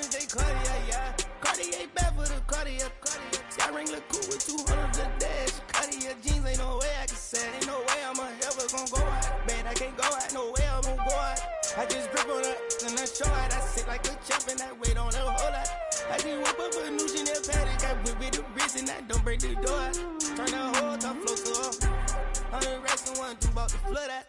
they Cartier, yeah. Cartier bad for the Cartier. Sky ring look cool with 200 the dash. Cartier jeans, ain't no way I can say it. Ain't no way I'm ever gonna go out. Man, I can't go out, no way I'm gonna go out. I just grip on her and I show out. I sit like a champ and I wait on a whole lot. I just whip up a new Chanel paddock. I whip with the wrist and I don't break the door out. Turn the whole top floor to her. 100 racks and 1, 2 about to flood out.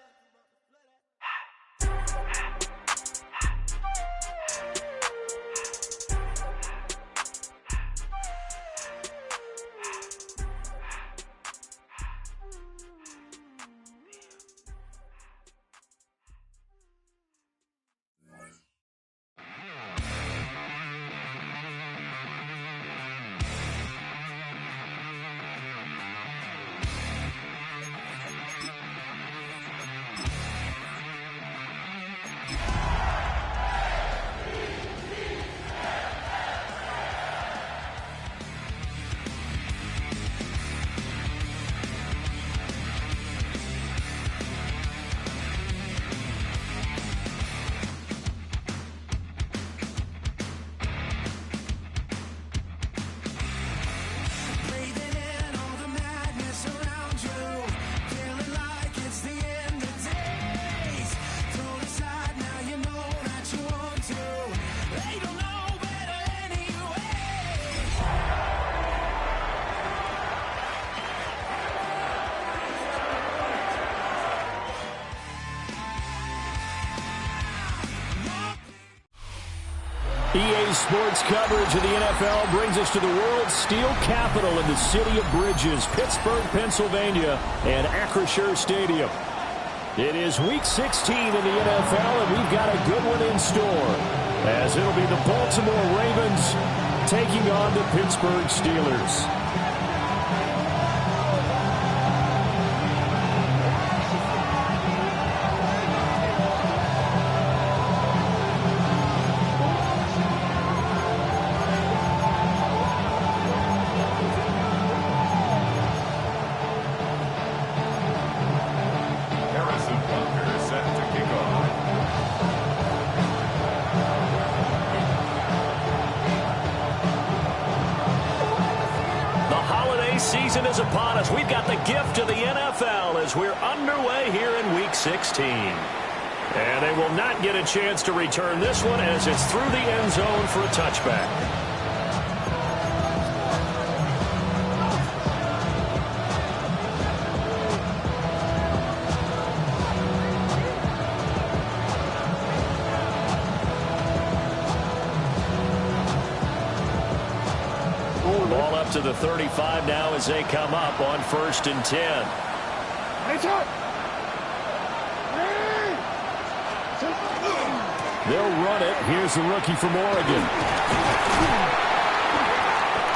EA Sports coverage of the NFL brings us to the world's steel capital in the city of bridges, Pittsburgh, Pennsylvania, and Acrisure Stadium. It is Week 16 in the NFL, and we've got a good one in store, as it'll be the Baltimore Ravens taking on the Pittsburgh Steelers. Season is upon us. We've got the gift of the NFL as we're underway here in Week 16. And they will not get a chance to return this one as it's through the end zone for a touchback. Ball up to the 35 now as they come up on 1st and 10. They'll run it. Here's the rookie from Oregon.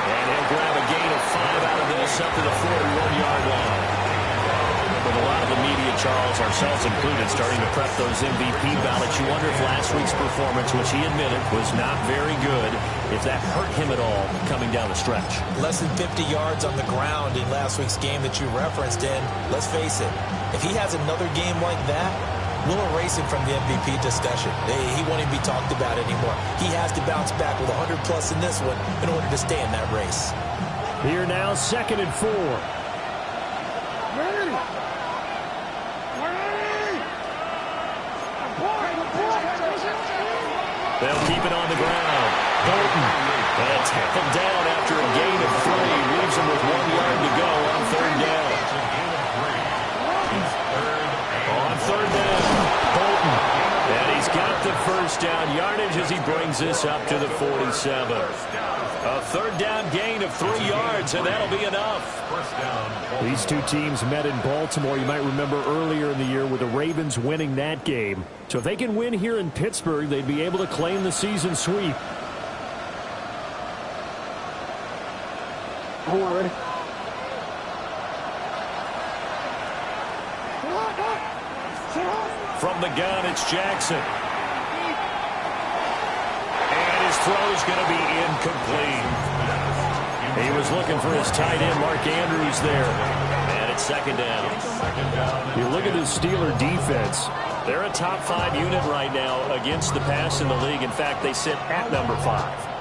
And he'll grab a gain of 5 out of this up to the 41-yard line. With a lot of the media, Charles, ourselves included, starting to prep those MVP ballots, you wonder if last week's performance, which he admitted was not very good, if that hurt him at all coming down the stretch. Less than 50 yards on the ground in last week's game that you referenced, and let's face it, if he has another game like that, we'll erase him from the MVP discussion. He won't even be talked about anymore. He has to bounce back with 100-plus in this one in order to stay in that race. Here now, 2nd and 4. They'll keep it on the ground. Bolton. And tackled down after a gain of 3. Leaves him with 1 yard to go on 3rd down. On 3rd down, Bolton. And he's got the 1st down yardage as he brings this up to the 47. A 3rd down gain of 3 yards, and that'll be enough. These two teams met in Baltimore, you might remember, earlier in the year with the Ravens winning that game. So if they can win here in Pittsburgh, they'd be able to claim the season sweep. Hold on, ready? From the gun, it's Jackson. And his throw's going to be incomplete. He was looking for his tight end, Mark Andrews, there. And it's 2nd down. You look at the Steeler defense. They're a top 5 unit right now against the pass in the league. In fact, they sit at number 5.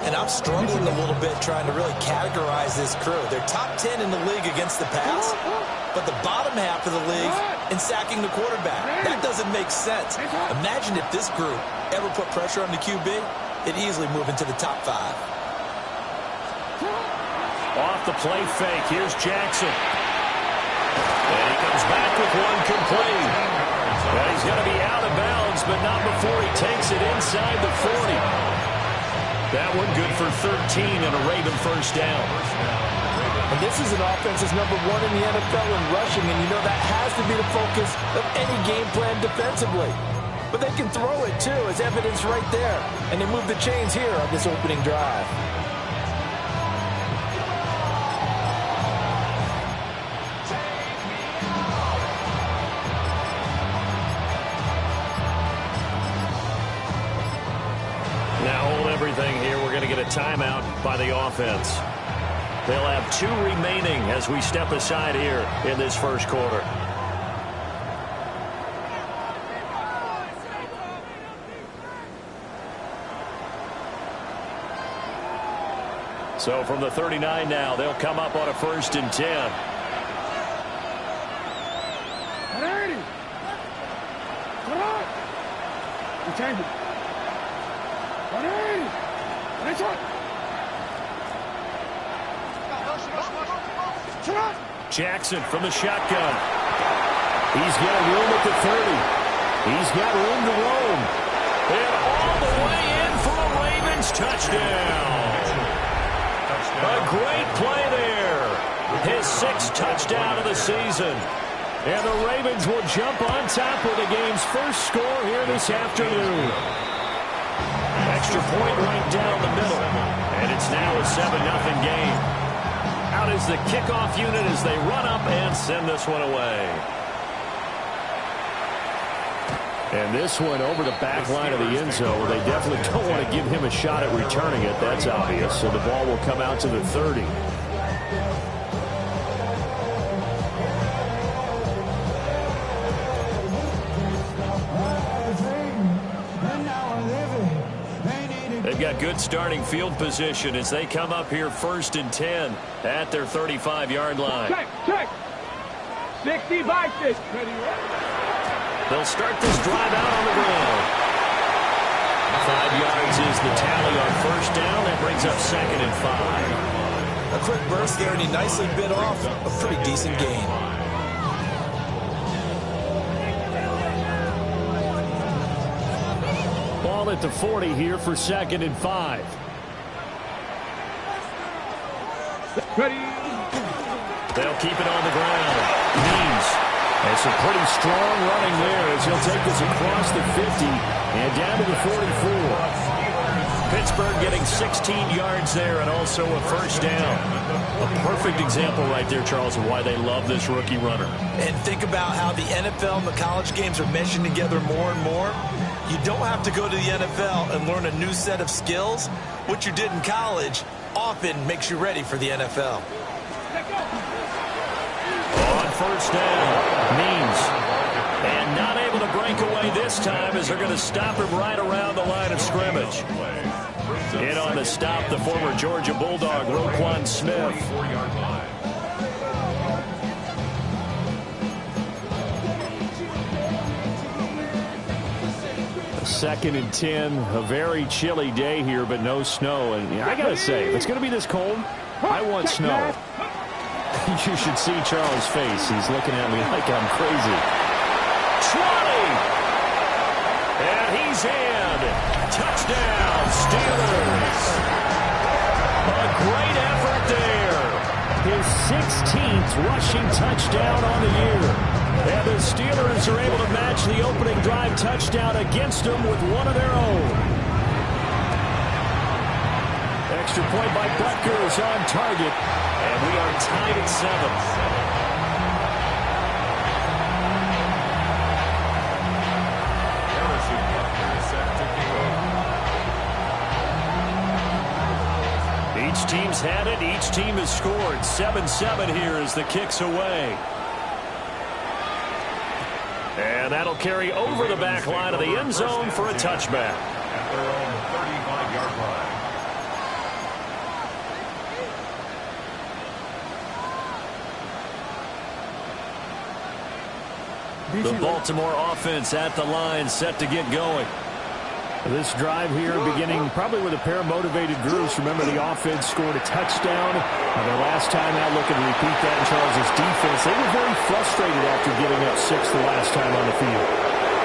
And I'm struggling a little bit trying to really categorize this crew. They're top 10 in the league against the pass, but the bottom half of the league in sacking the quarterback. That doesn't make sense. Imagine if this group ever put pressure on the QB, it'd easily move into the top 5. Off the play fake, here's Jackson. And he comes back with one complete. Well, he's going to be out of bounds, but not before he takes it inside the 40. That one good for 13 and a Raven first down. And this is an offense that's number 1 in the NFL in rushing, and you know that has to be the focus of any game plan defensively. But they can throw it, too, as evidence right there. And they move the chains here on this opening drive. Everything here. We're going to get a timeout by the offense. They'll have 2 remaining as we step aside here in this first quarter. So from the 39 now, they'll come up on a 1st and 10. Jackson from the shotgun. He's got room at the 30. He's got room to roam. And all the way in for a Ravens touchdown. A great play there. His 6th touchdown of the season. And the Ravens will jump on top with the game's first score here this afternoon. Extra point right down the middle. And it's now a 7-0 game. Out is the kickoff unit as they run up and send this one away. And this one over the back line of the end zone. They definitely don't want to give him a shot at returning it. That's obvious. So the ball will come out to the 30. They've got good starting field position as they come up here 1st and 10 at their 35-yard line. Check. 60 by 6. They'll start this drive out on the ground. 5 yards is the tally on 1st down. That brings up 2nd and 5. A quick burst there, and he nicely bit off a pretty decent gain. Ball at the 40 here for 2nd and 5. Ready. They'll keep it on the ground. Means. And some pretty strong running there as he'll take this across the 50 and down to the 44. Pittsburgh getting 16 yards there and also a 1st down. A perfect example right there, Charles, of why they love this rookie runner. And think about how the NFL and the college games are meshing together more and more. You don't have to go to the NFL and learn a new set of skills. What you did in college often makes you ready for the NFL. On 1st down, Means. And not able to break away this time as they're going to stop him right around the line of scrimmage. In on the stop, the former Georgia Bulldog, Roquan Smith. 2nd and 10, a very chilly day here, but no snow. And I got to say, if it's going to be this cold, I want snow. You should see Charles' face. He's looking at me like I'm crazy. 20! And he's in. Touchdown, Steelers. A great effort there. His 16th rushing touchdown on the year. And the Steelers are able to match the opening drive touchdown against them with one of their own. Extra point by Butker is on target. And we are tied at 7. Each team's had it. Each team has scored. 7-7 here as the kick's away. And that'll carry over the back line of the end zone for a touchback. At their own 35-yard line. The Baltimore offense at the line, set to get going. This drive here beginning probably with a pair of motivated groups. Remember, the offense scored a touchdown. Their last time out, looking to repeat that in Charles' defense. They were very frustrated after giving up 6 the last time on the field.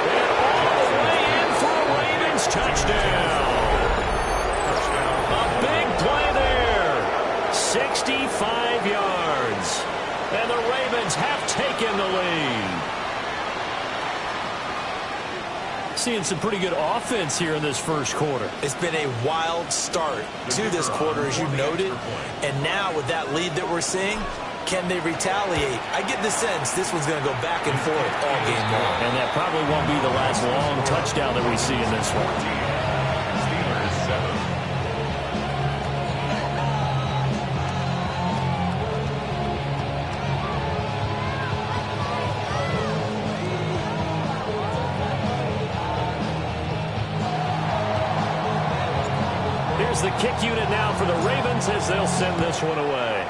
And all the way in for a Ravens touchdown. A big play there. 65 yards. And the Ravens have taken the lead. Seeing some pretty good offense here in this first quarter. It's been a wild start to this quarter, as you noted. And now with that lead that we're seeing, can they retaliate? I get the sense this one's going to go back and forth all game long. And that probably won't be the last long touchdown that we see in this one. Steelers 7. Here's the kick unit now for the Ravens as they'll send this one away.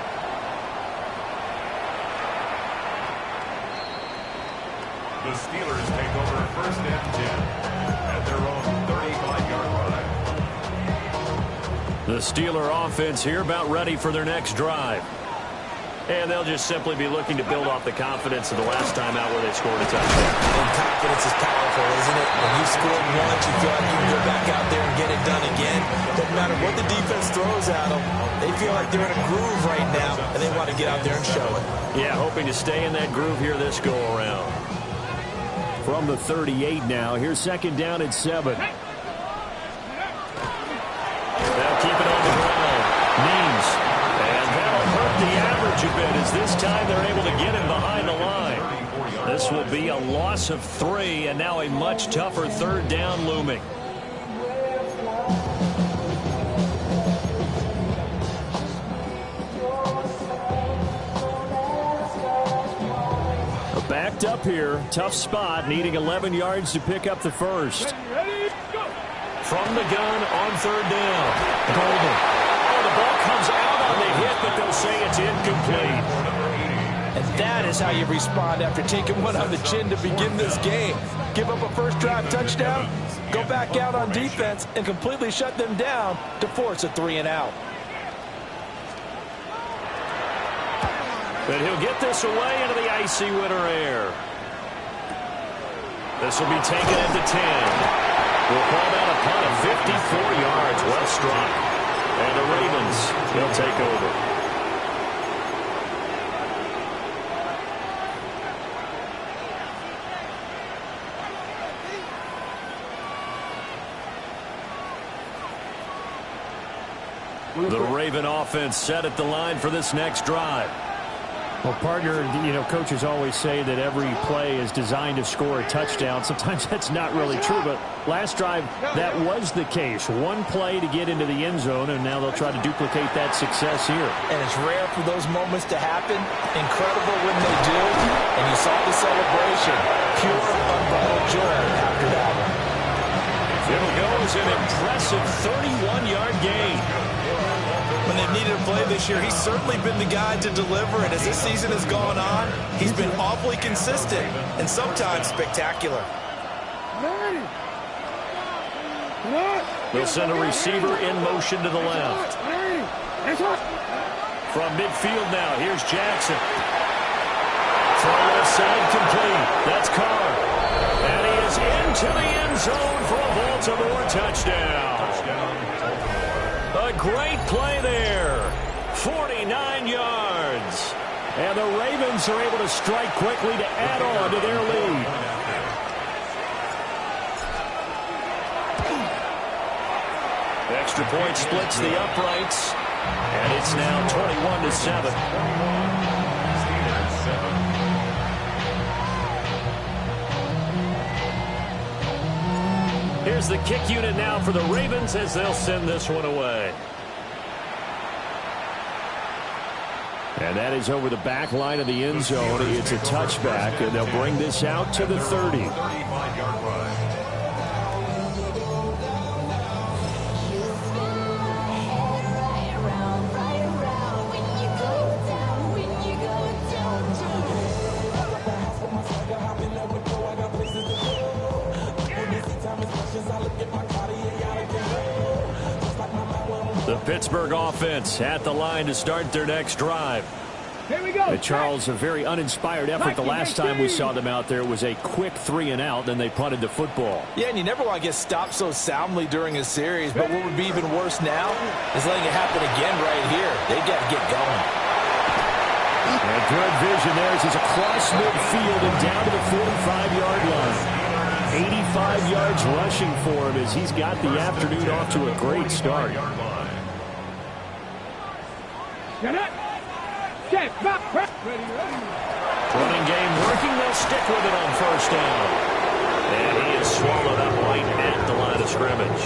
The Steelers take over first and 10 at their own 35-yard line. The Steeler offense here about ready for their next drive. And they'll just simply be looking to build off the confidence of the last time out where they scored a touchdown. And confidence is powerful, isn't it? When you scored once, you feel like you can go back out there and get it done again. Doesn't matter what the defense throws at them. They feel like they're in a groove right now, and they want to get out there and show it. Yeah, hoping to stay in that groove here this go-around. From the 38 now, here's second down at 7. They'll keep it on the ground. Means. And that'll hurt the average a bit as this time they're able to get him behind the line. This will be a loss of 3 and now a much tougher third down looming. Backed up here, tough spot, needing 11 yards to pick up the first. From the gun on third down. Golden. Oh, the ball comes out on the hit, but they'll say it's incomplete. And that is how you respond after taking one on the chin to begin this game. Give up a first drive touchdown, go back out on defense, and completely shut them down to force a 3-and-out. But he'll get this away into the icy winter air. This will be taken into 10. We'll call that a punt of 54 yards. Well struck. And the Ravens, they'll take over. The Raven offense set at the line for this next drive. Well, partner, coaches always say that every play is designed to score a touchdown. Sometimes that's not really true, but last drive, that was the case. One play to get into the end zone, and now they'll try to duplicate that success here. And it's rare for those moments to happen. Incredible when they do. And you saw the celebration. Pure, unbridled joy after that one. It'll go as an impressive 31-yard gain. When they've needed a play this year, he's certainly been the guy to deliver it. As this season has gone on, he's been awfully consistent and sometimes spectacular. They'll send a receiver in motion to the left. From midfield now, here's Jackson. Throw left side complete. That's Carr. And he is into the end zone for a Baltimore touchdown. A great play there. 49 yards. And the Ravens are able to strike quickly to add on to their lead. Extra point splits the uprights. And it's now 21-7. Here's the kick unit now for the Ravens as they'll send this one away. And that is over the back line of the end zone. It's a touchback, and they'll bring this out to the 30. 35-yard line. The Pittsburgh offense at the line to start their next drive. Here we go. Charles, a very uninspired effort. The last time we saw them out there was a quick 3 and out, then they punted the football. Yeah, and you never want to get stopped so soundly during a series, but what would be even worse now is letting it happen again right here. They got to get going. And good vision there as he's across midfield and down to the 45-yard line. 85 yards rushing for him as he's got the afternoon off to a great start. Running game working. They'll stick with it on first down. And he is swallowed up right at the line of scrimmage.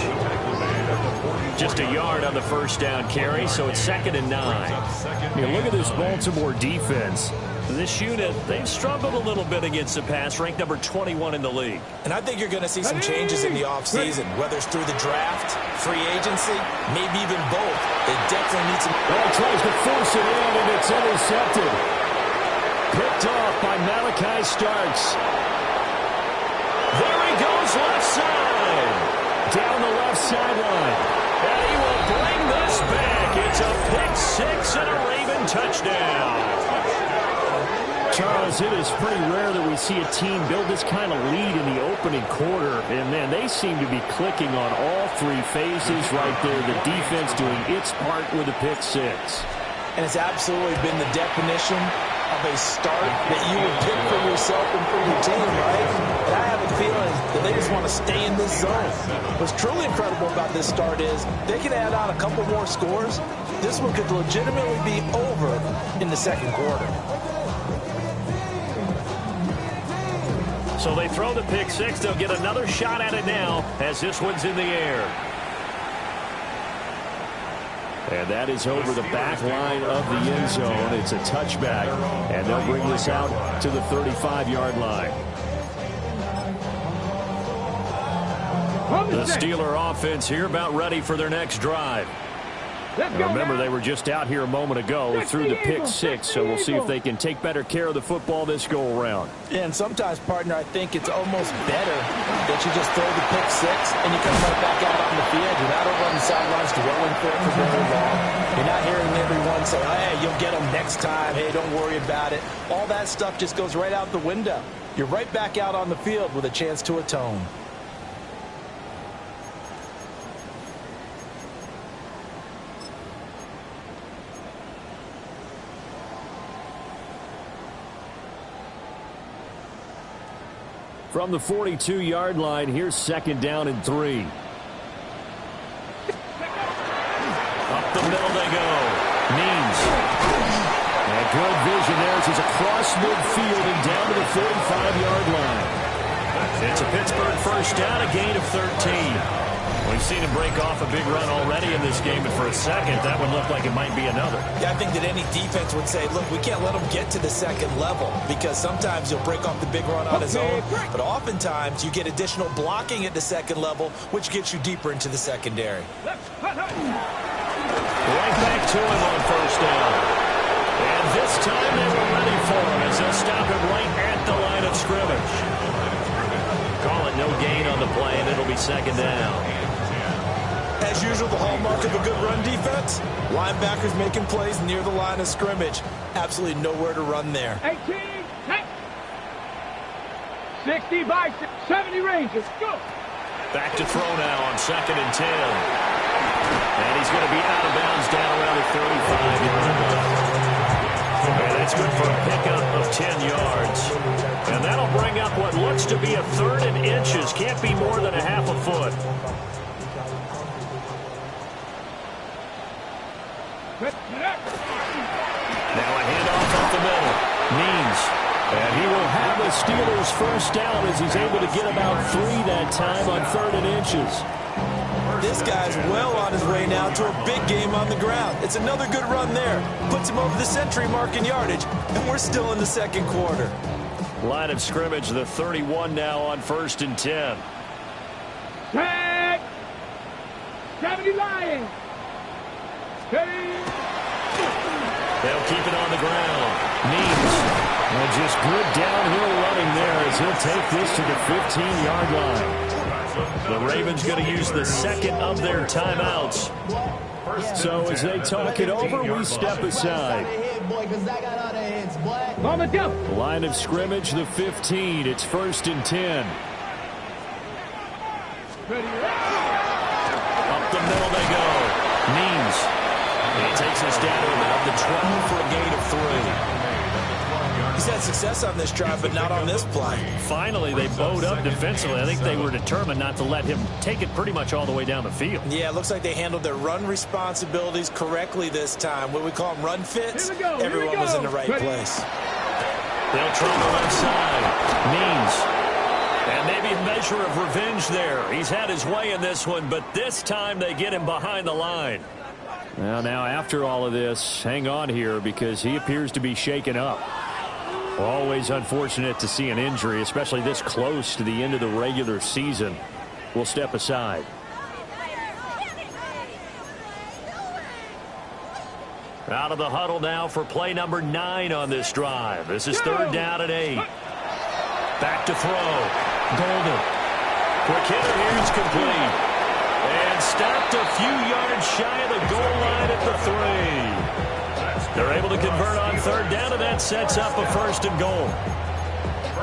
Just a yard on the first down carry, so it's 2nd and 9. Look at this Baltimore defense. This unit, they've struggled a little bit against the pass, ranked number 21 in the league. And I think you're going to see some changes in the offseason, whether it's through the draft, free agency, maybe even both. They definitely need some... Ball tries to force it in, and it's intercepted. Picked off by Malachi Starks. There he goes, left side. Down the left sideline. And he will bring this back. It's a pick-6 and a Raven touchdown. Charles, it is pretty rare that we see a team build this kind of lead in the opening quarter. And, man, they seem to be clicking on all 3 phases right there. The defense doing its part with a pick-6. And it's absolutely been the definition of a start that you would pick for yourself and for your team, right? And I have a feeling that they just want to stay in this zone. What's truly incredible about this start is they can add on a couple more scores. This one could legitimately be over in the second quarter. So they throw the pick-6. They'll get another shot at it now as this one's in the air. And that is over the back line of the end zone. It's a touchback, and they'll bring this out to the 35-yard line. The Steeler offense here about ready for their next drive. Remember, they were just out here a moment ago through the pick-6, so we'll see if they can take better care of the football this go-around. And sometimes, partner, I think it's almost better that you just throw the pick-6 and you come right back out on the field. You're not over on the sidelines dwelling for it for very long. You're not hearing everyone say, hey, you'll get them next time. Hey, don't worry about it. All that stuff just goes right out the window. You're right back out on the field with a chance to atone. From the 42-yard line, here's 2nd down and 3. Up the middle they go. Means. And good vision there as he's across midfield and down to the 45-yard line. It's a Pittsburgh first down, a gain of 13. We've seen him break off a big run already in this game, and for a second, that would look like it might be another. Yeah, I think that any defense would say, look, we can't let him get to the second level because sometimes he'll break off the big run on his own, but oftentimes you get additional blocking at the second level, which gets you deeper into the secondary. Right back to him on first down. And this time they were ready for him as they'll stop him right at the line of scrimmage. Call it no gain on the play, and it'll be 2nd down. As usual, the hallmark of a good run defense, linebackers making plays near the line of scrimmage. Absolutely nowhere to run there. 18, 60 by 70 ranges. Go. Back to throw now on 2nd and 10. And he's going to be out of bounds down around the 35-yard line. And that's good for a pickup of 10 yards. And that'll bring up what looks to be a 3rd and inches. Can't be more than a half a foot. Now a handoff up the middle. Means. And he will have the Steelers first down as he's able to get about 3 that time on 3rd and inches. This guy's well on his way now to a big game on the ground. It's another good run there. Puts him over the century mark in yardage, and we're still in the second quarter. Line of scrimmage, the 31 now on 1st and 10. Tag! 70 Lions! They'll keep it on the ground. Means. And just good downhill running there as he'll take this to the 15-yard line. The Ravens going to use the second of their timeouts. So as they talk it over, we step aside. Line of scrimmage, the 15. It's 1st and 10. Up the middle they go. Means. He takes us down to about the 12 for a gain of 3. He's had success on this drive, but not on this play. Finally, they bowed up defensively. I think they were determined not to let him take it pretty much all the way down the field. Yeah, it looks like they handled their run responsibilities correctly this time. What we call them run fits, everyone was in the right place. They'll try the left side. Means. And maybe a measure of revenge there. He's had his way in this one, but this time they get him behind the line. Well, now after all of this, hang on here because he appears to be shaken up. Always unfortunate to see an injury, especially this close to the end of the regular season. We'll step aside. Out of the huddle now for play number 9 on this drive. This is 3rd down and 8. Back to throw. Golden. Quick hitter here is complete. And stopped a few yards shy of the goal line at the 3. They're able to convert on 3rd down, and that sets up a 1st and goal.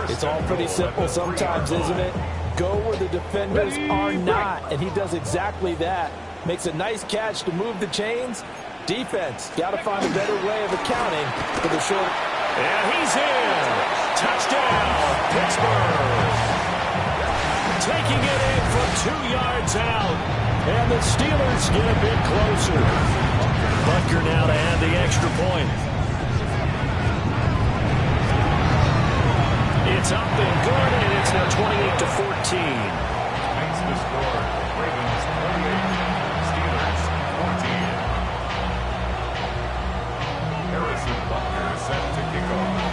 It's all pretty simple sometimes, isn't it? Go where the defenders are not, and he does exactly that. Makes a nice catch to move the chains. Defense, got to find a better way of accounting for the short. And he's in. Touchdown, Pittsburgh. Taking it in from 2 yards out. And the Steelers get a bit closer. Butker now to add the extra point. It's up and good, and it's now 28-14. Makes the score. Ravens 28, Steelers 14. Harrison Butker set to kick off.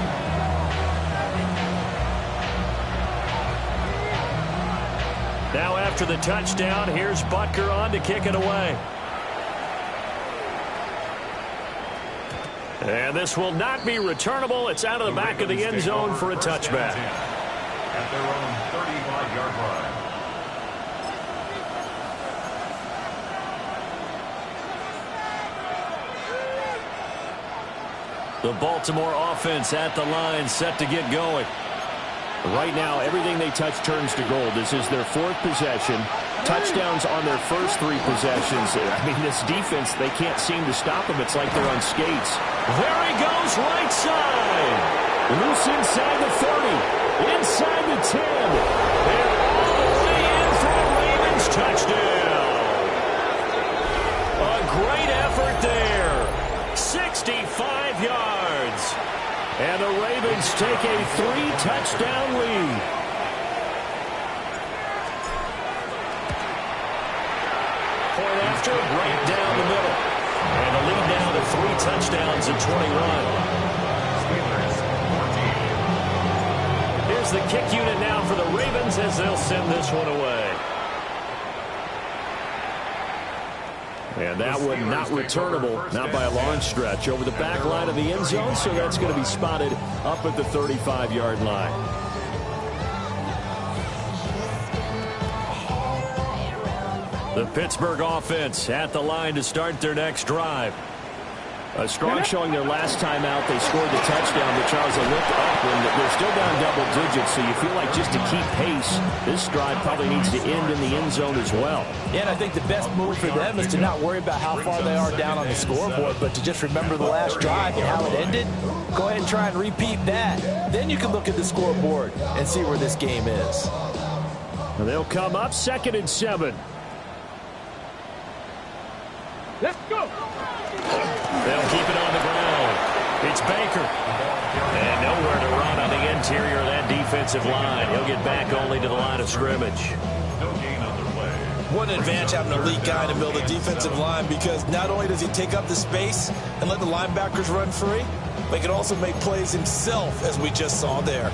Now after the touchdown, here's Butker on to kick it away. And this will not be returnable. It's out of the back of the end zone for a touchback. At their own 35-yard line. The Baltimore offense at the line, set to get going. Right now, everything they touch turns to gold. This is their 4th possession. Touchdowns on their first 3 possessions. I mean, this defense, they can't seem to stop them. It's like they're on skates. There he goes, right side. Loose inside the 30. Inside the 10. And all the way in for a Ravens touchdown. A great effort there. 65 yards. And the Ravens take a 3-touchdown lead. Point after, right down the middle. And the lead now to 3 touchdowns and 21. Steelers 14. Here's the kick unit now for the Ravens as they'll send this one away. And that one not returnable, not by a long stretch, over the back line of the end zone, so that's going to be spotted up at the 35-yard line. The Pittsburgh offense at the line to start their next drive. A strong showing their last time out. They scored the touchdown, but Charles, they looked up and they're still down double digits, so you feel like just to keep pace, this drive probably needs to end in the end zone as well. Yeah, and I think the best move for them is to not worry about how far they are down on the scoreboard, but to just remember the last drive and how it ended. Go ahead and try and repeat that. Then you can look at the scoreboard and see where this game is. They'll come up 2nd and 7. Let's go. They'll keep it on the ground. It's Baker. And nowhere to run on the interior of that defensive line. He'll get back only to the line of scrimmage. No gain on the play. What an advantage having an elite guy in the middle of the defensive line, because not only does he take up the space and let the linebackers run free, but he can also make plays himself, as we just saw there.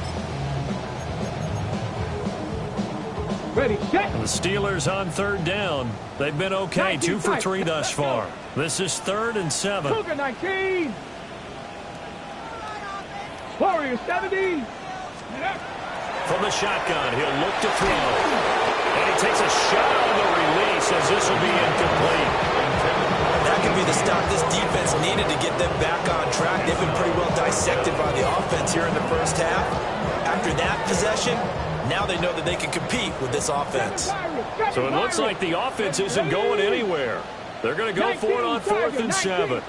Ready, set. The Steelers on third down. They've been okay, 2 for 3 thus far. This is 3rd and 7. Cougar 19. Warrior 70. From the shotgun, he'll look to throw. And he takes a shot on the release as this will be incomplete. That could be the stop this defense needed to get them back on track. They've been pretty well dissected by the offense here in the first half. After that possession, now they know that they can compete with this offense. So it looks like the offense isn't going anywhere. They're going to go for it on 4th and 7.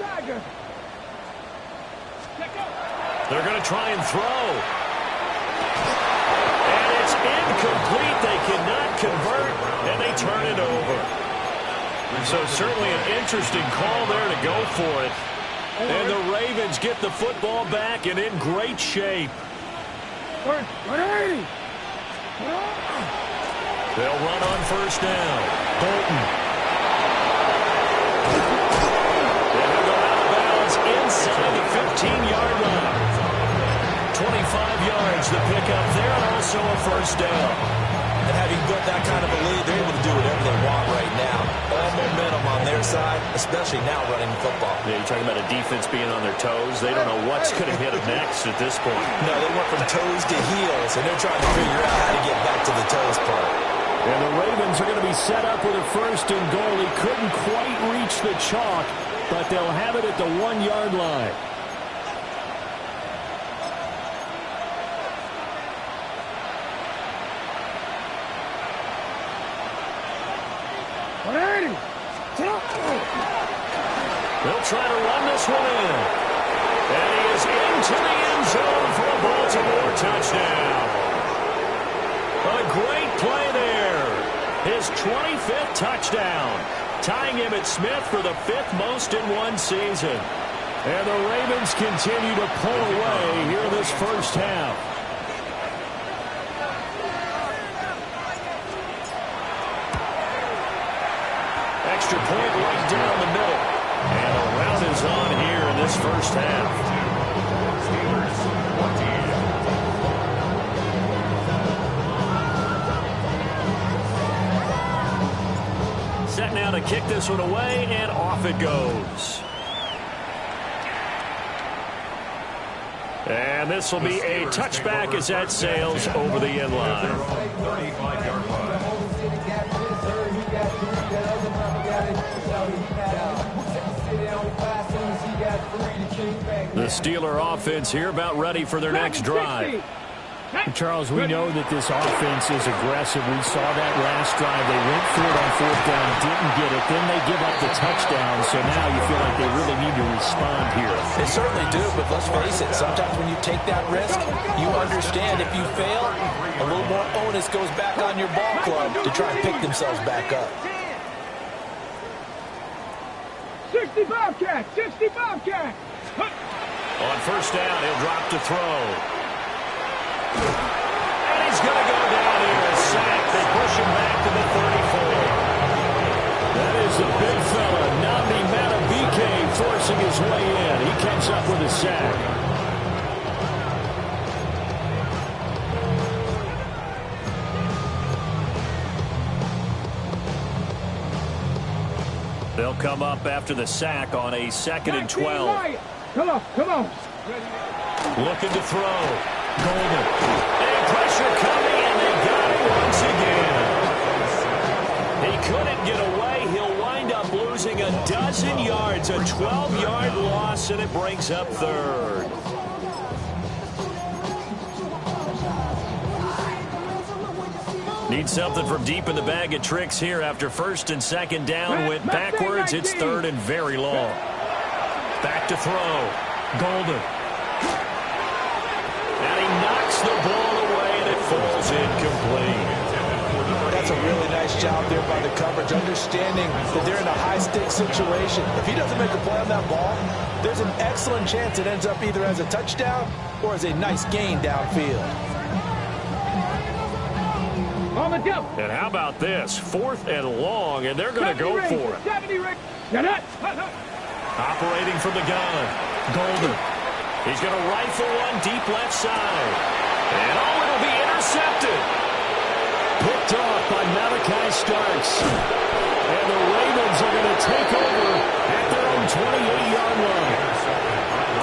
They're going to try and throw. And it's incomplete. They cannot convert, and they turn it over. So certainly an interesting call there to go for it. And the Ravens get the football back and in great shape. They'll run on 1st down. Bolton. And he'll go out of bounds inside the 15-yard line. 25 yards the pickup there, and also a 1st down. And having built that kind of a lead, they're able to do whatever they want right now. All momentum on their side, especially now running the football. Yeah, you're talking about a defense being on their toes. They don't know what's going to hit them next at this point. No, they went from toes to heels, and they're trying to figure out how to get back to the toes part. And the Ravens are going to be set up with a 1st and goal. He couldn't quite reach the chalk, but they'll have it at the 1-yard line. They'll try to run this one in. And he is into the end zone for a Baltimore touchdown. A great play there. His 25th touchdown, tying him at Smith for the 5th most in one season. And the Ravens continue to pull away here in this first half. Extra point right down the middle. And the round is on here in this first half. Steelers 20. Set now to kick this one away, and off it goes. And this will be a touchback as that sails over the end line. 35-yard line. The Steeler offense here about ready for their next drive. Charles, we know that this offense is aggressive. We saw that last drive. They went for it on 4th down, didn't get it. Then they give up the touchdown. So now you feel like they really need to respond here. They certainly do, but let's face it, sometimes when you take that risk, you understand if you fail, a little more onus goes back on your ball club to try and pick themselves back up. 60 Bobcat, 60 Bobcat. On 1st down, he'll drop to throw. And he's going to go down here, a sack. They push him back to the 34. That is the big fella, Nnamdi Madubuike, forcing his way in. He comes up with a sack. They'll come up after the sack on a 2nd and 12. Come on, come on. Looking to throw. Golden. And pressure coming, and they got him once again. He couldn't get away. He'll wind up losing a dozen yards, a 12-yard loss, and it brings up 3rd. Need something from deep in the bag of tricks here after 1st and 2nd down. Went backwards. It's 3rd and very long. Back to throw. Golden. And he knocks the ball away, and it falls incomplete. That's a really nice job there by the coverage, understanding that they're in a high-stakes situation. If he doesn't make a play on that ball, there's an excellent chance it ends up either as a touchdown or as a nice gain downfield. On the Go. And how about this? 4th and long, and they're going to go for it. 70 range. Get it. Operating from the gun. Golden. He's going to rifle one deep left side. And oh, it'll be intercepted. Picked off by Malachi Starks. And the Ravens are going to take over at their own 28-yard line.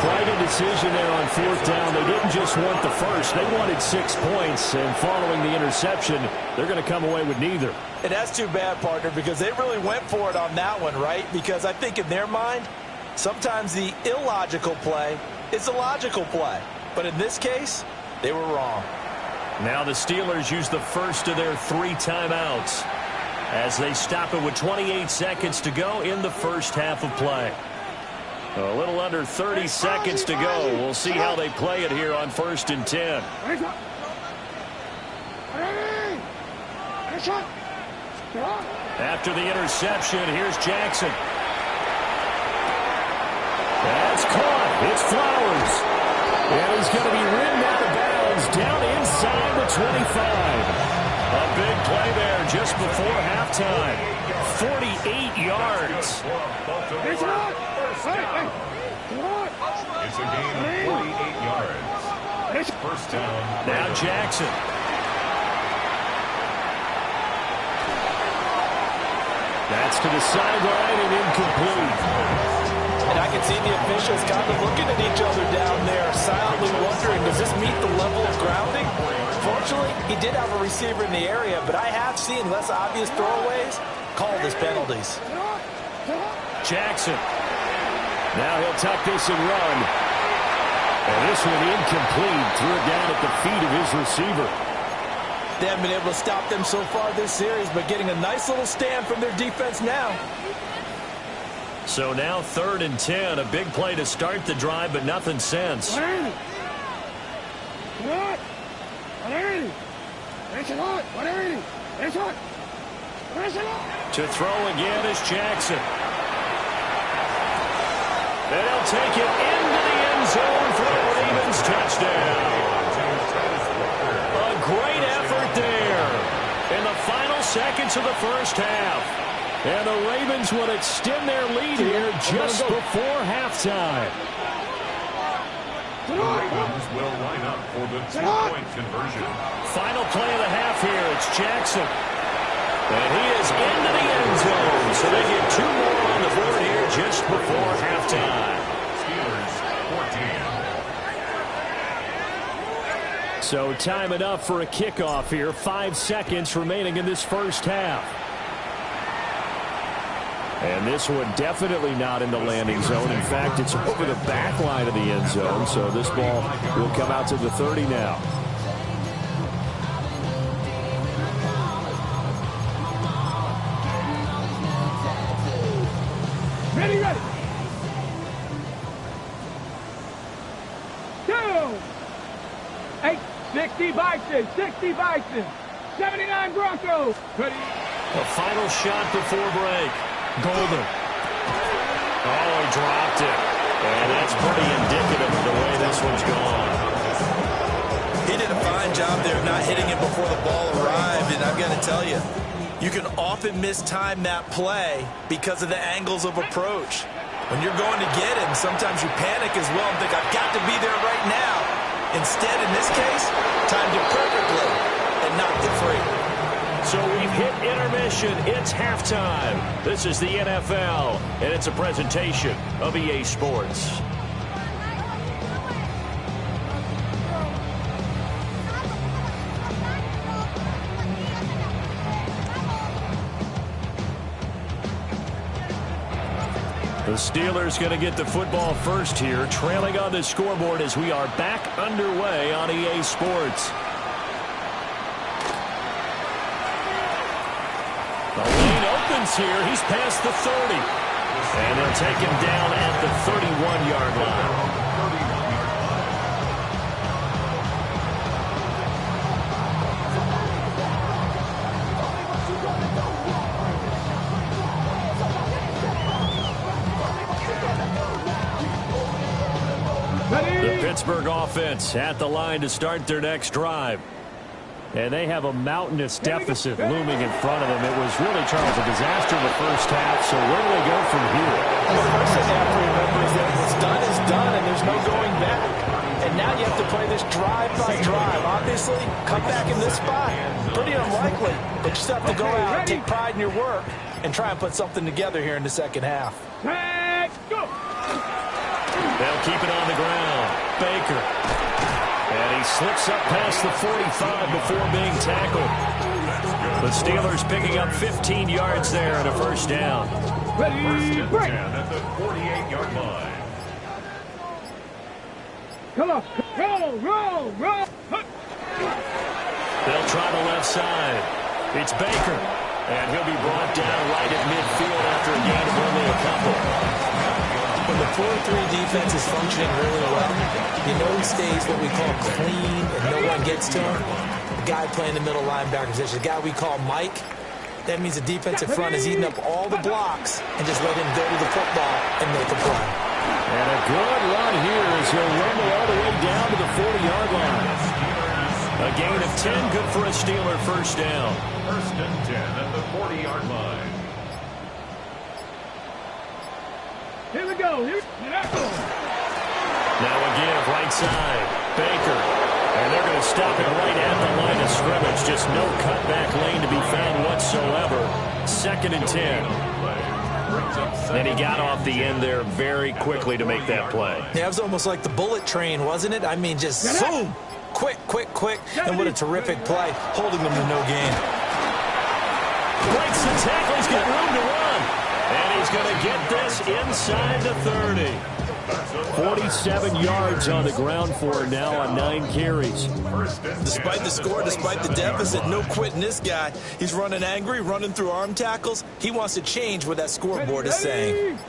Quite a decision there on 4th down. They didn't just want the first. They wanted 6 points. And following the interception, they're going to come away with neither. And that's too bad, partner, because they really went for it on that one, right? Because I think in their mind, sometimes the illogical play is a logical play. But in this case, they were wrong. Now the Steelers use the first of their 3 timeouts as they stop it with 28 seconds to go in the first half of play. A little under 30 seconds to go. We'll see how they play it here on 1st and 10. After the interception, here's Jackson. That's caught. It's Flowers. And he's going to be ridden out of bounds down inside the 25. A big play there just before halftime. 48 yards. It's a gain of 48 yards. First down. Now Jackson. That's to the sideline and incomplete. And I can see the officials kind of looking at each other down there, silently wondering, does this meet the level of grounding? Fortunately, he did have a receiver in the area, but I have seen less obvious throwaways called as penalties. Jackson. Now he'll tuck this and run. And this one incomplete. Threw it down at the feet of his receiver. They haven't been able to stop them so far this series, but getting a nice little stand from their defense now. So now 3rd and 10. A big play to start the drive, but nothing since. To throw again is Jackson. And he'll take it into the end zone for a Ravens touchdown. A great effort there in the final seconds of the first half. And the Ravens will extend their lead here just before halftime. The Ravens will line up for the 2-point conversion. Final play of the half here. It's Jackson. And he is into the end zone. So they get 2 more on the board here just before halftime. Steelers 14. So time enough for a kickoff here. 5 seconds remaining in this first half. And this one definitely not in the landing zone. In fact, it's over the back line of the end zone. So this ball will come out to the 30 now. Ready, ready. 2. 8, 60 Bison, 60 Bison, 79 Broncos. Ready. A final shot before break. Golden. Oh, he dropped it. And that's pretty indicative of the way this one's gone. He did a fine job there not hitting it before the ball arrived. And I've got to tell you, you can often mistime that play because of the angles of approach. When you're going to get him, sometimes you panic as well and think, I've got to be there right now. Instead, in this case, timed it perfectly and knocked it free. So we've hit intermission. It's halftime. This is the NFL, and it's a presentation of EA Sports. The Steelers going to get the football first here, trailing on the scoreboard as we are back underway on EA Sports. The lane opens here. He's past the 30. And they'll take him down at the 31-yard line. The Pittsburgh offense at the line to start their next drive. And they have a mountainous deficit looming in front of them. It was really, Charles, a disaster in the first half. So where do they go from here? Well, the first thing they have to remember is that what's done is done, and there's no going back. And now you have to play this drive by drive. Obviously, come back in this spot, pretty unlikely. But you just have to go out, take pride in your work, and try and put something together here in the second half. Go! They'll keep it on the ground. Baker. And he slips up past the 45 before being tackled. The Steelers picking up 15 yards there and a first down. Ready, break! At the 48-yard line. Come on, roll! They'll try the left side. It's Baker. And he'll be brought down right at midfield after a gain of only a couple. When the 4-3 defense is functioning really well, you know he stays what we call clean and no one gets to him. The guy playing the middle linebacker position, the guy we call Mike, that means the defensive front is eating up all the blocks and just let him go to the football and make a play. And a good run here as he'll rumble all the way down to the 40-yard line. A gain of 10, good for a Steeler first down. First and 10 at the 40-yard line. Here we go. Now a give, right side. Baker. And they're going to stop it right at the line of scrimmage. Just no cutback lane to be found whatsoever. Second and 10. And he got off the end there very quickly to make that play. Yeah, it was almost like the bullet train, wasn't it? I mean, just zoom. Quick. And what a terrific play, holding them to no gain. Breaks the tackle. He's got room to run. And he's going to get this inside the 30. 47 yards on the ground for now on 9 carries. Despite the score, despite the deficit, no quitting this guy. He's running angry, running through arm tackles. He wants to change what that scoreboard is saying.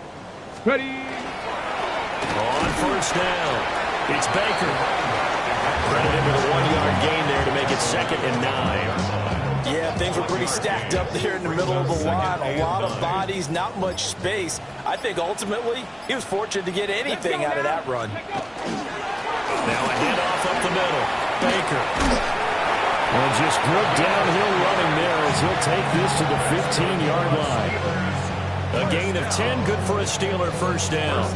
Ready. On first down, it's Baker. Credited with a 1-yard gain there to make it 2nd and 9. Yeah, things were pretty stacked up there in the middle of the line. A lot of bodies, not much space. I think ultimately he was fortunate to get anything out of that run. Now a handoff up the middle. Baker. And just good downhill running there as he'll take this to the 15-yard line. A gain of 10, good for a Steeler first down.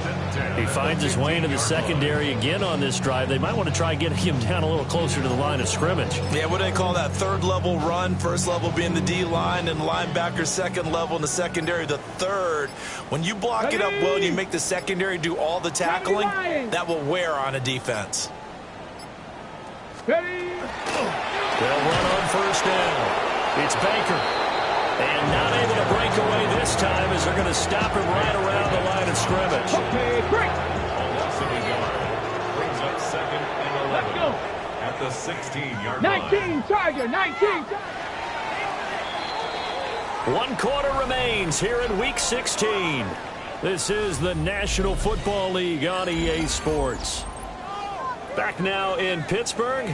He finds his way into the secondary again on this drive. They might want to try getting him down a little closer to the line of scrimmage. Yeah, what do they call that? Third level run. First level being the D-line and linebacker. Second level in the secondary, the third. When you block it up well and you make the secondary do all the tackling, that will wear on a defense. Ready. They'll run on first down. It's Baker. And not able to break away this time as they're going to stop him right around the line of scrimmage. Okay, break. Loss of a yard. Brings up 2nd and 11. Let's go. At the 16-yard 19, line. Tiger, 19. 1 quarter remains here in Week 16. This is the National Football League on EA Sports. Back now in Pittsburgh.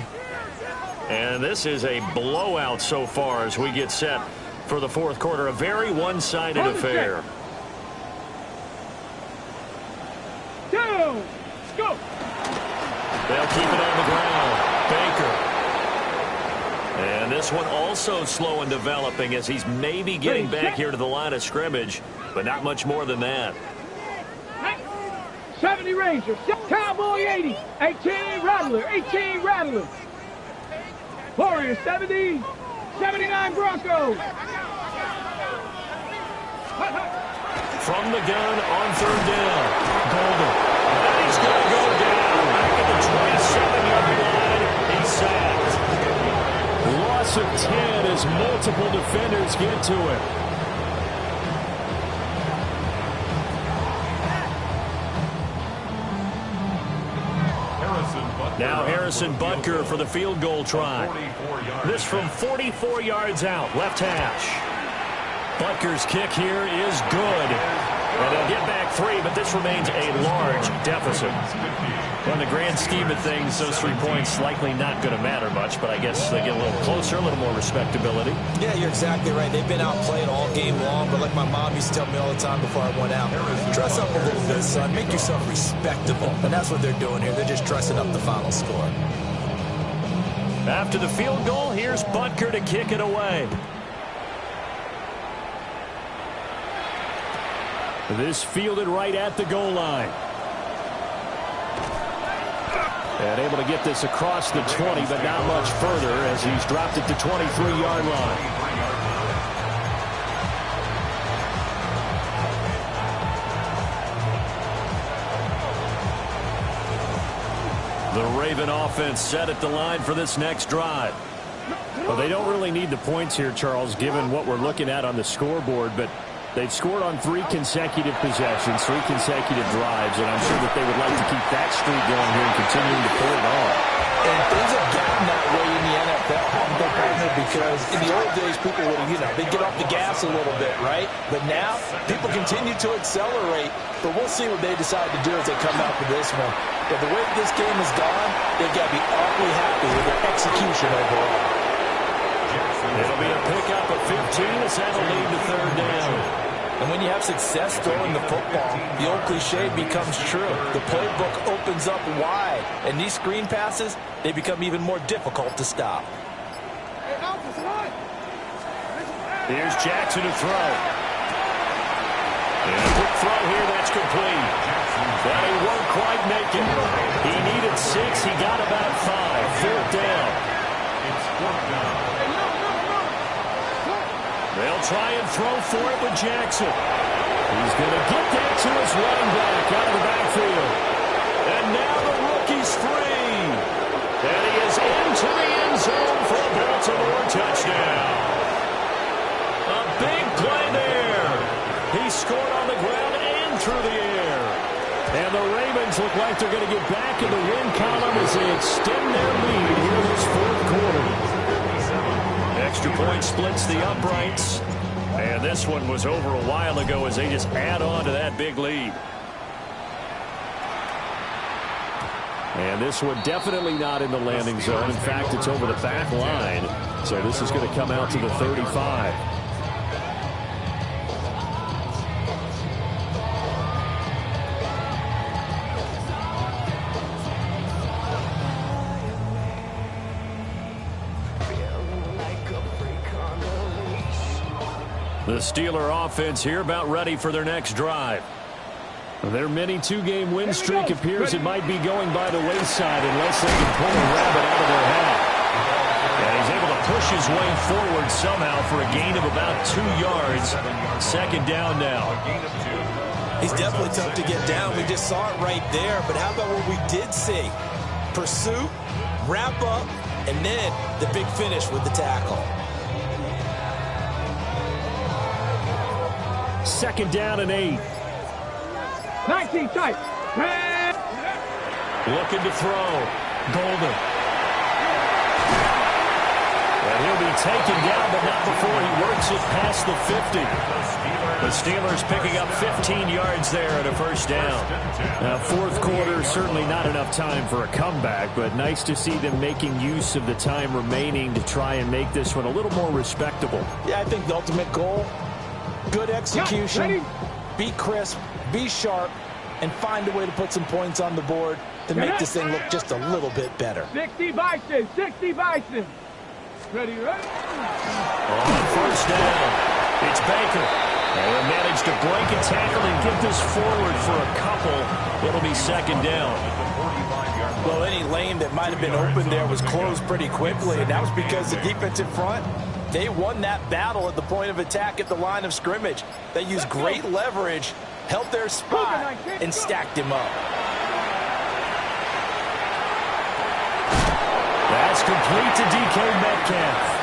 And this is a blowout so far as we get set for the 4th quarter. A very one-sided affair. Go! Go! They'll keep it on the ground. Baker. And this one also slow in developing as he's maybe getting back here to the line of scrimmage, but not much more than that. 70 Rangers, Cowboy 80, 18 Rattler, 18 Rattler. Warriors 70, 79 Broncos. From the gun on 3rd down. Golden. And he's going to go down back at the 27-yard line. He's sacked. Loss of 10 as multiple defenders get to him. Now Harrison Butker for the field goal try. This from 44 yards out, left hash. Butker's kick here is good. And they'll get back 3, but this remains a large deficit. Well, in the grand scheme of things, those 3 points likely not going to matter much, but I guess they get a little closer, a little more respectability. Yeah, you're exactly right. They've been outplayed all game long, but like my mom used to tell me all the time before I went out, dress up a little bit, son. Make yourself respectable. And that's what they're doing here. They're just dressing up the final score. After the field goal, here's Butker to kick it away. This fielded right at the goal line. And able to get this across the 20, but not much further as he's dropped it to 23-yard line. The Raven offense set at the line for this next drive. Well, they don't really need the points here, Charles, given what we're looking at on the scoreboard, but they've scored on 3 consecutive possessions, 3 consecutive drives, and I'm sure that they would like to keep that streak going here and continuing to pull it on. And things have gotten that way in the NFL, haven't they, partner? Because in the old days, people would, they'd get off the gas a little bit, right? But now, people continue to accelerate, but we'll see what they decide to do as they come out for this one. But the way this game has gone, they've got to be awfully happy with their execution overall. It'll be a pickup of 15 as that'll lead to third down. And when you have success throwing the football, the old cliche becomes true. The playbook opens up wide, and these screen passes, they become even more difficult to stop. Here's Jackson to throw. And a quick throw here, that's complete. But he won't quite make it. He needed 6, he got about 5. Fourth down. It's fourth down. They'll try and throw for it with Jackson. He's going to get that to his running back out of the backfield. And now the rookie's free. And he is into the end zone for a Baltimore touchdown. A big play there. He scored on the ground and through the air. And the Ravens look like they're going to get back in the win column as they extend their lead here in this fourth quarter. Extra point splits the uprights. And this one was over a while ago as they just add on to that big lead. And this one definitely not in the landing zone. In fact, it's over the back line. So this is going to come out to the 35. The Steeler offense here about ready for their next drive. Their mini 2-game win streak appears it might be going by the wayside unless they can pull a rabbit out of their hat. And he's able to push his way forward somehow for a gain of about 2 yards. Second down now. He's definitely tough to get down. We just saw it right there. But how about what we did see? Pursuit, wrap up, and then the big finish with the tackle. Second down and 8. 19 tight. Looking to throw. Golden. And he'll be taken down, but not before he works it past the 50. The Steelers picking up 15 yards there at a first down. Now, fourth quarter, certainly not enough time for a comeback, but nice to see them making use of the time remaining to try and make this one a little more respectable. Yeah, I think the ultimate goal, good execution, be crisp, be sharp, and find a way to put some points on the board to make this thing look just a little bit better. 60 Bison, 60 Bison. Ready? On first down, it's Baker. And they managed to break a tackle and get this forward for a couple. It'll be second down. Well, any lane that might have been open there was closed pretty quickly, and that was because the defensive front, they won that battle at the point of attack at the line of scrimmage. They used great leverage, held their spot, and stacked him up. That's complete to DK Metcalf.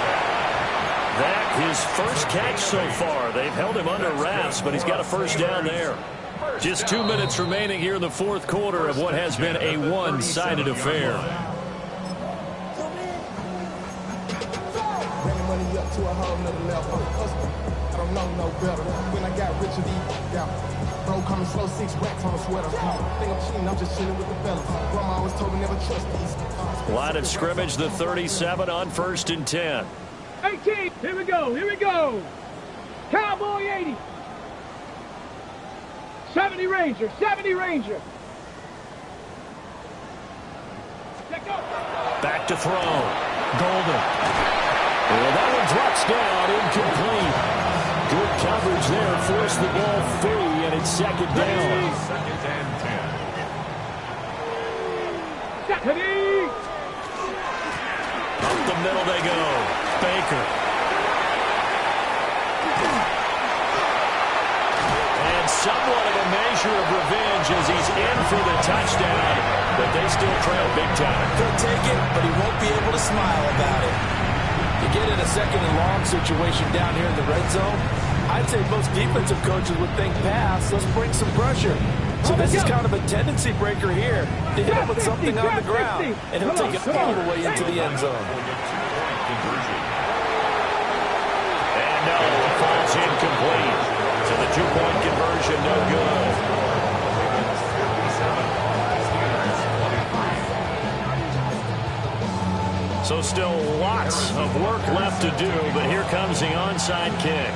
That his first catch so far. They've held him under wraps, but he's got a first down there. Just 2 minutes remaining here in the fourth quarter of what has been a one-sided affair. Line of scrimmage, the 37 on 1st and 10. 18, here we go, here we go. Cowboy 80. 70 Ranger, 70 Ranger. Back to throw. Golden. Well, that one drops down, incomplete. Good coverage there, forced the ball free, and it's second down. Second and 10. Up the middle they go. Baker. And somewhat of a measure of revenge as he's in for the touchdown, but they still trail big time. He'll take it, but he won't be able to smile about it. You get in a second and long situation down here in the red zone, I'd say most defensive coaches would think pass, let's bring some pressure. So this is kind of a tendency breaker here to hit him with something on the ground, and he'll take it all the way into the end zone. And no, it falls incomplete. So the two-point conversion, no good. So still lots of work left to do, but here comes the onside kick.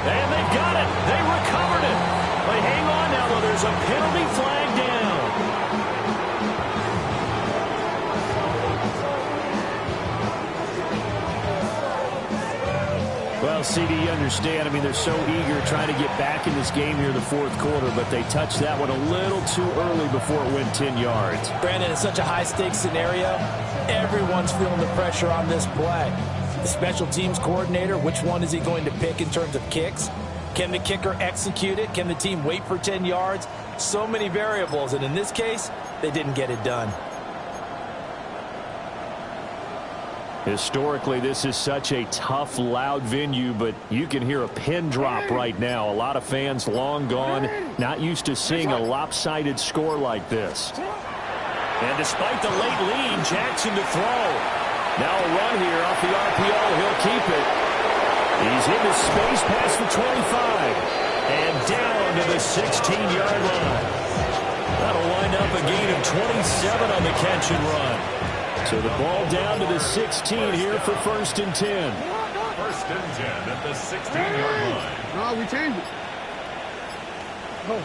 And they've got it. They recovered it. But hang on now, though. There's a penalty flag down. Well, CD, you understand. I mean, they're so eager trying to get back in this game here in the fourth quarter, but they touched that one a little too early before it went 10 yards. Brandon, it's such a high-stakes scenario. Everyone's feeling the pressure on this play. The special teams coordinator, which one is he going to pick in terms of kicks? Can the kicker execute it? Can the team wait for 10 yards? So many variables, and in this case, they didn't get it done. Historically, this is such a tough, loud venue, but you can hear a pin drop right now. A lot of fans long gone, not used to seeing a lopsided score like this. And despite the late lead, Jackson to throw. Now a run here off the RPO. He'll keep it. He's into space past the 25. And down to the 16-yard line. That'll wind up a gain of 27 on the catch and run. So the ball down to the 16 here for 1st and 10. 1st and 10 at the 16-yard line. No, we changed it. Oh.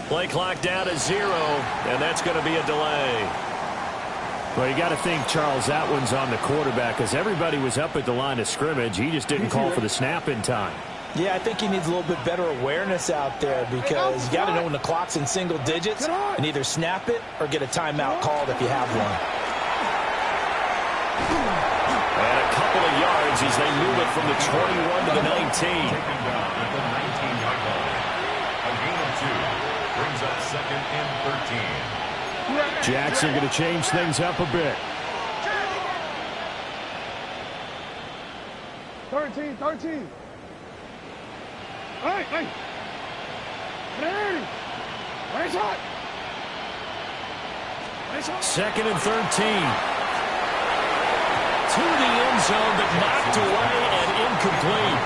Play clock down to 0, and that's going to be a delay. Well, you got to think, Charles, that one's on the quarterback because everybody was up at the line of scrimmage. He just didn't call for the snap in time. Yeah, I think he needs a little bit better awareness out there because you got to know when the clock's in single digits and either snap it or get a timeout called if you have one. And a couple of yards as they move it from the 21 to the 19. Taken down at the 19-yard line. A gain of 2 brings up 2nd and 13. Jackson going to change things up a bit. 13. Hey! Hey! Nice hot! 2nd and 13. To the end zone, but knocked away and incomplete.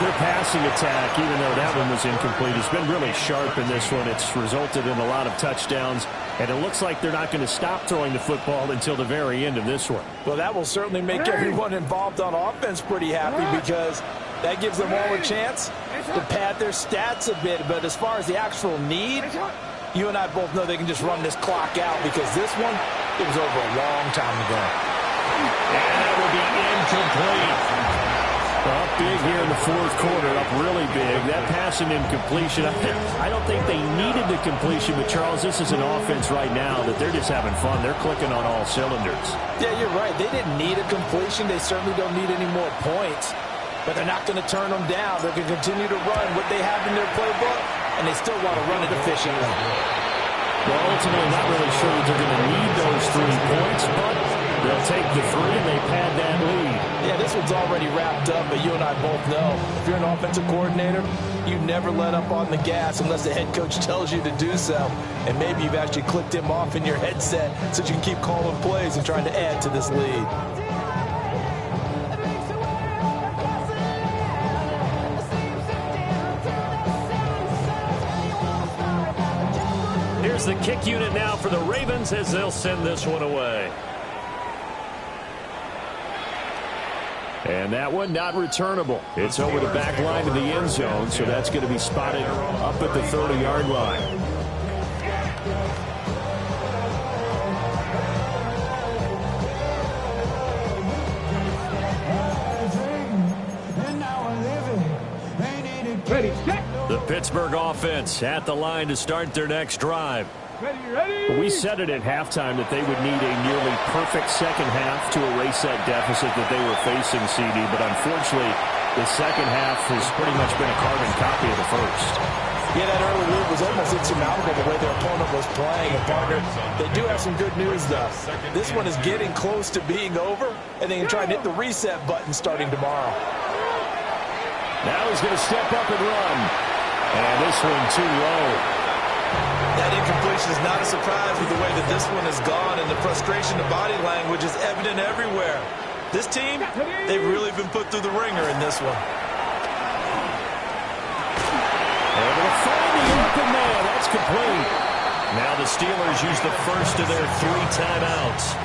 Their passing attack, even though that one was incomplete, has been really sharp in this one. It's resulted in a lot of touchdowns, and it looks like they're not going to stop throwing the football until the very end of this one. Well, that will certainly make everyone involved on offense pretty happy because that gives them all a chance to pad their stats a bit. But as far as the actual need, you and I both know they can just run this clock out because this one, it was over a long time ago. And that will be incomplete. Up big here in the fourth quarter, up really big. That pass and incompletion, I don't think they needed the completion, but Charles, this is an offense right now that they're just having fun. They're clicking on all cylinders. Yeah, you're right. They didn't need a completion. They certainly don't need any more points, but they're not going to turn them down. They're going to continue to run what they have in their playbook, and they still want to run it efficiently. Well, ultimately, not really sure that they're going to need those 3 points, but they'll take the 3 and they pad that lead. Yeah, this one's already wrapped up, but you and I both know if you're an offensive coordinator, you never let up on the gas unless the head coach tells you to do so. And maybe you've actually clicked him off in your headset so you can keep calling plays and trying to add to this lead. Here's the kick unit now for the Ravens as they'll send this one away. And that one not returnable. It's over the back line of the end zone, so that's going to be spotted up at the 30-yard line. Ready, set. The Pittsburgh offense at the line to start their next drive. Ready. We said it at halftime that they would need a nearly perfect second half to erase that deficit that they were facing, CD, but unfortunately, the second half has pretty much been a carbon copy of the first. Yeah, that early lead was almost insurmountable the way their opponent was playing. And partner, they do have some good news, though. This one is getting close to being over, and they can try and hit the reset button starting tomorrow. Now he's going to step up and run. And this one too low. That incompletion is not a surprise with the way that this one has gone, and the frustration of body language is evident everywhere. This team, they've really been put through the ringer in this one. Able to find the open man. That's complete. Now the Steelers use the first of their 3 timeouts.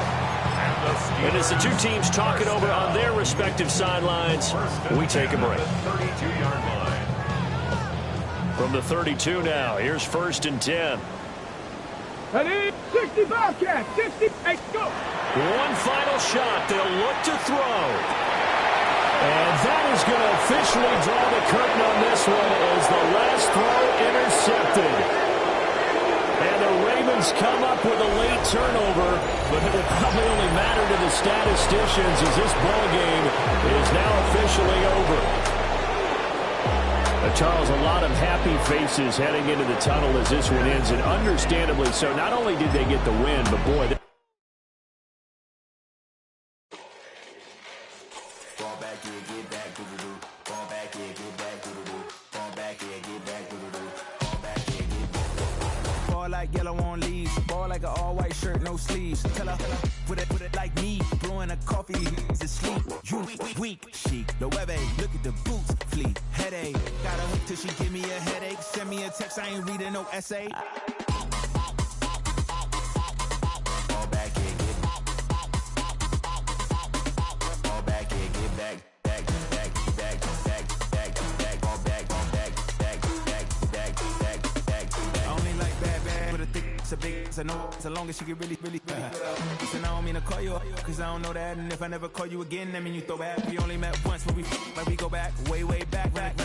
And as the two teams talk it over on their respective sidelines, we take a break. 32-yard line. From the 32 now, here's 1st and 10. Ready, 60 Bobcat, 60, hey, go. One final shot. They'll look to throw. And that is going to officially draw the curtain on this one as the last throw intercepted. And the Ravens come up with a late turnover, but it will probably only matter to the statisticians as this ball game is now officially over. Charles, a lot of happy faces heading into the tunnel as this one ends, and understandably so. Not only did they get the win, but boy, Fall back, get back, do-do-do. Fall back, get back, do-do-do. Fall back, get back, do-do-do. Fall back, get back. Ball like yellow on leaves. Ball like an all-white shirt, no sleeves. Tell her, put it like me. Blowing a coffee, is asleep. You weak, chic. The web look at the boots, fleet. Headache. Got a hook till she give me a headache. Send me a text, I ain't reading no essay. Fall back, get back. It's a big, it's a no, so long as she get really Listen, I don't mean to call you up, cause I don't know that. And if I never call you again, that mean you throw back. We only met once, but we go back, way back.